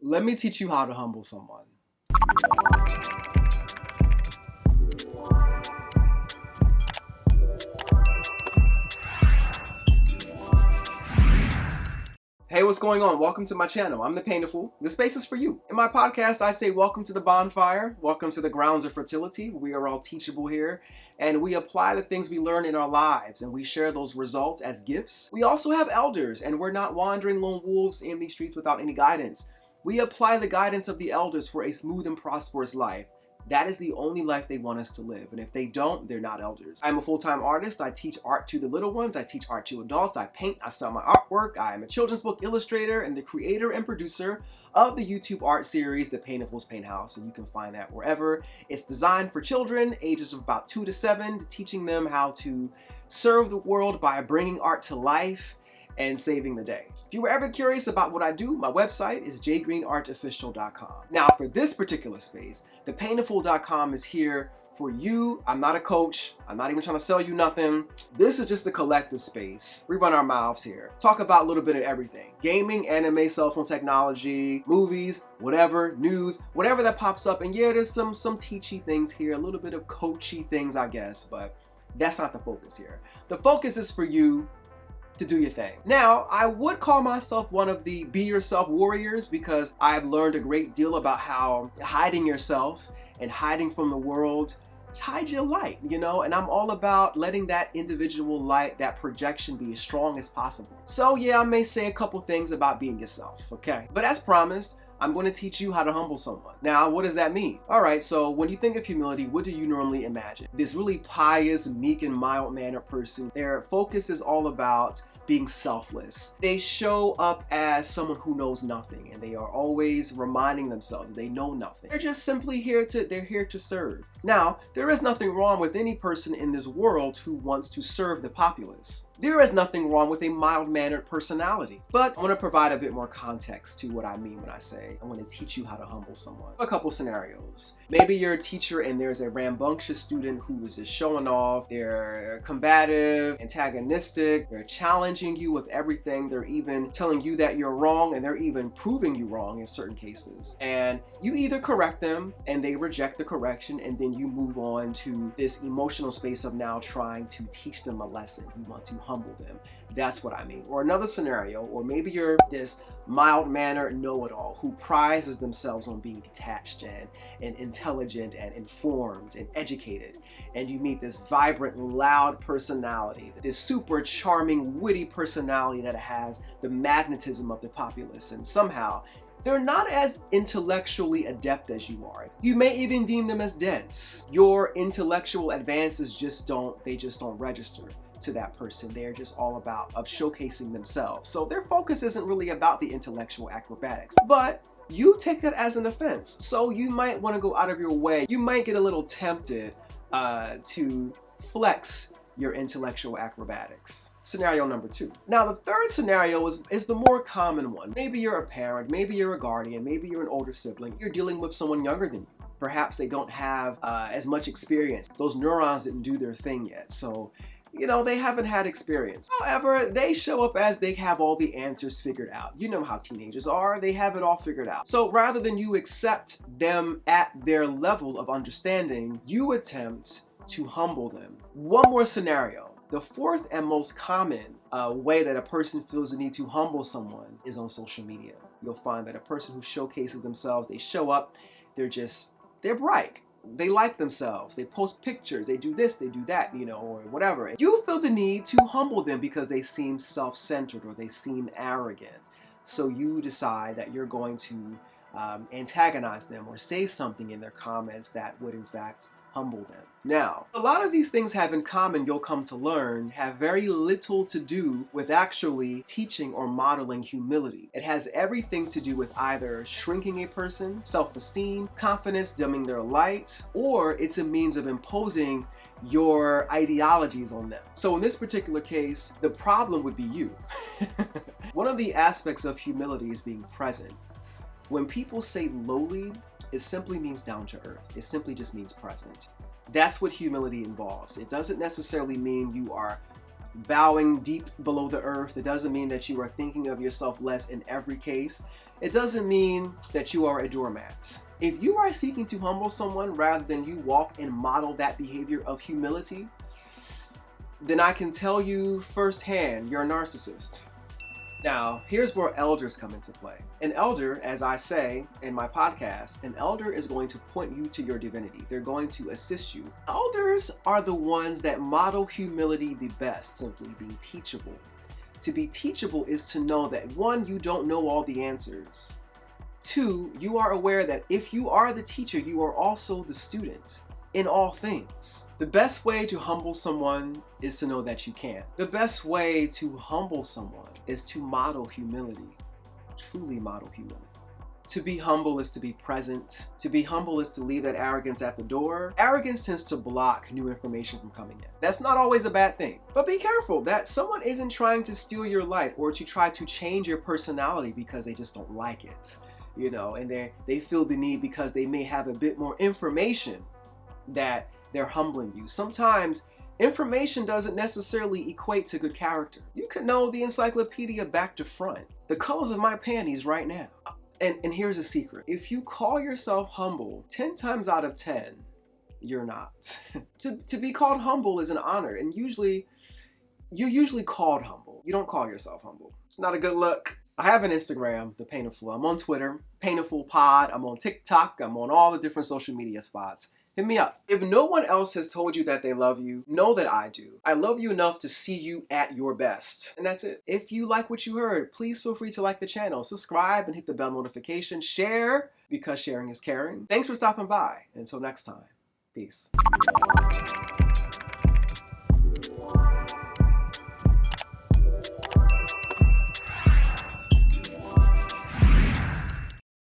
Let me teach you how to humble someone. Hey, what's going on? Welcome to my channel. I'm The Painful. This space is for you. In my podcast, I say welcome to the bonfire. Welcome to the grounds of fertility. We are all teachable here, and we apply the things we learn in our lives, and we share those results as gifts. We also have elders, and we're not wandering lone wolves in these streets without any guidance. We apply the guidance of the elders for a smooth and prosperous life. That is the only life they want us to live. And if they don't, they're not elders. I'm a full-time artist. I teach art to the little ones. I teach art to adults. I paint. I sell my artwork. I am a children's book illustrator and the creator and producer of the YouTube art series, The Painful's Paint House. And you can find that wherever. It's designed for children, ages of about 2 to 7, teaching them how to serve the world by bringing art to life and saving the day. If you were ever curious about what I do, my website is jgreenartofficial.com. Now, for this particular space, thepainful.com is here for you. I'm not a coach. I'm not even trying to sell you nothing. This is just a collective space. We run our mouths here. Talk about a little bit of everything. Gaming, anime, cell phone technology, movies, whatever, news, whatever that pops up. And yeah, there's some teachy things here, a little bit of coachy things, I guess, but that's not the focus here. The focus is for you to do your thing. Now, I would call myself one of the be yourself warriors because I've learned a great deal about how hiding yourself and hiding from the world hides your light, and I'm all about letting that individual light, that projection be as strong as possible. So yeah, I may say a couple things about being yourself, okay? But as promised, I'm going to teach you how to humble someone. Now, what does that mean? All right, so when you think of humility, what do you normally imagine? This really pious, meek, and mild-mannered person. Their focus is all about being selfless. They show up as someone who knows nothing, and they are always reminding themselves they know nothing. They're just simply here to serve. Now, there is nothing wrong with any person in this world who wants to serve the populace. There is nothing wrong with a mild-mannered personality. But I want to provide a bit more context to what I mean when I say I want to teach you how to humble someone. A couple scenarios. Maybe you're a teacher and there's a rambunctious student who is just showing off. They're combative, antagonistic, they're challenging you with everything. They're even telling you that you're wrong, and they're even proving you wrong in certain cases. And you either correct them and they reject the correction, and then you move on to this emotional space of now trying to teach them a lesson. You want to humble them. That's what I mean. Or another scenario, or maybe you're this mild-mannered know-it-all who prizes themselves on being detached and intelligent and informed and educated. And you meet this vibrant, loud personality, this super charming, witty personality that has the magnetism of the populace, and somehow they're not as intellectually adept as you are. You may even deem them as dense. Your intellectual advances just don't register to that person. They're just all about showcasing themselves. So their focus isn't really about the intellectual acrobatics. But you take that as an offense. So you might want to go out of your way. You might get a little tempted to flex your intellectual acrobatics. Scenario number 2. Now, the third scenario is the more common one. Maybe you're a parent, maybe you're a guardian, maybe you're an older sibling. You're dealing with someone younger than you. Perhaps they don't have as much experience. Those neurons didn't do their thing yet. So, they haven't had experience. However, they show up as they have all the answers figured out. You know how teenagers are. They have it all figured out. So rather than you accept them at their level of understanding, you attempt to humble them. One more scenario. The fourth and most common way that a person feels the need to humble someone is on social media. You'll find that a person who showcases themselves, they show up, they're bright. They like themselves. They post pictures. They do this, they do that, or whatever. You feel the need to humble them because they seem self-centered or they seem arrogant. So you decide that you're going to antagonize them or say something in their comments that would in fact humble them. Now, a lot of these things have in common, you'll come to learn, have very little to do with actually teaching or modeling humility. It has everything to do with either shrinking a person, self-esteem, confidence, dimming their light, or it's a means of imposing your ideologies on them. So in this particular case, the problem would be you. One of the aspects of humility is being present. When people say lowly, it simply means down to earth. It simply just means present. That's what humility involves. It doesn't necessarily mean you are bowing deep below the earth. It doesn't mean that you are thinking of yourself less in every case. It doesn't mean that you are a doormat. If you are seeking to humble someone rather than you walk and model that behavior of humility, then I can tell you firsthand, you're a narcissist. Now, here's where elders come into play. An elder, as I say in my podcast, an elder is going to point you to your divinity. They're going to assist you. Elders are the ones that model humility the best, simply being teachable. To be teachable is to know that 1, you don't know all the answers. 2, you are aware that if you are the teacher, you are also the student in all things. The best way to humble someone is to know that you can. The best way to humble someone is to model humility, truly model humility. To be humble is to be present. To be humble is to leave that arrogance at the door. Arrogance tends to block new information from coming in. That's not always a bad thing, but be careful that someone isn't trying to steal your light or to try to change your personality because they just don't like it, and they feel the need because they may have a bit more information that they're humbling you. Sometimes information doesn't necessarily equate to good character. You could know the encyclopedia back to front, the colors of my panties right now. And here's a secret. If you call yourself humble, 10 times out of 10, you're not. To be called humble is an honor, and you're usually called humble. You don't call yourself humble. It's not a good look. I have an Instagram, The Painful. I'm on Twitter, Painful Pod. I'm on TikTok. I'm on all the different social media spots. Hit me up. If no one else has told you that they love you, know that I do. I love you enough to see you at your best. And that's it. If you like what you heard, please feel free to like the channel, subscribe, and hit the bell notification. Share, because sharing is caring. Thanks for stopping by. Until next time, peace.